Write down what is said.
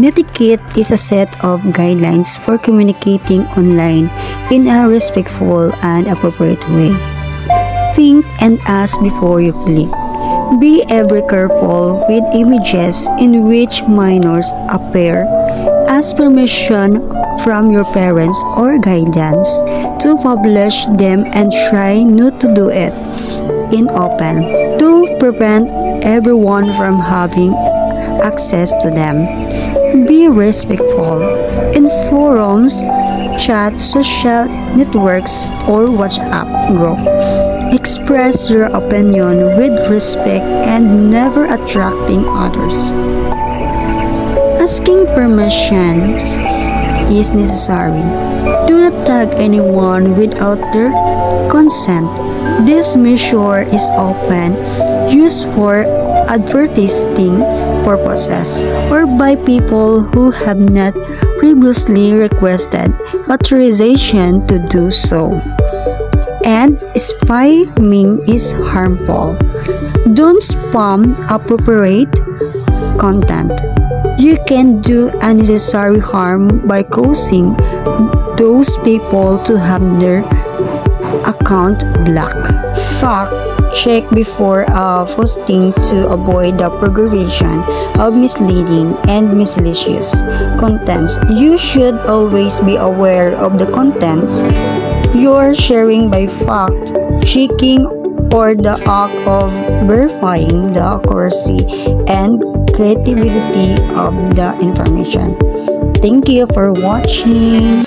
Netiquette is a set of guidelines for communicating online in a respectful and appropriate way. Think and ask before you click. Be ever careful with images in which minors appear. Ask permission from your parents or guardians to publish them and try not to do it in open to prevent everyone from having access to them. Be respectful in forums, chat, social networks, or WhatsApp group. Express your opinion with respect and never attracting others. Asking permissions is necessary. Do not tag anyone without their consent. This measure is often used for advertising purposes or by people who have not previously requested authorization to do so. And spamming is harmful. Don't spam appropriate content. You can do unnecessary harm by causing those people to have their account blocked. Fact check before posting to avoid the propagation of misleading and malicious contents. You should always be aware of the contents you're sharing by fact checking or the act of verifying the accuracy and credibility of the information. Thank you for watching.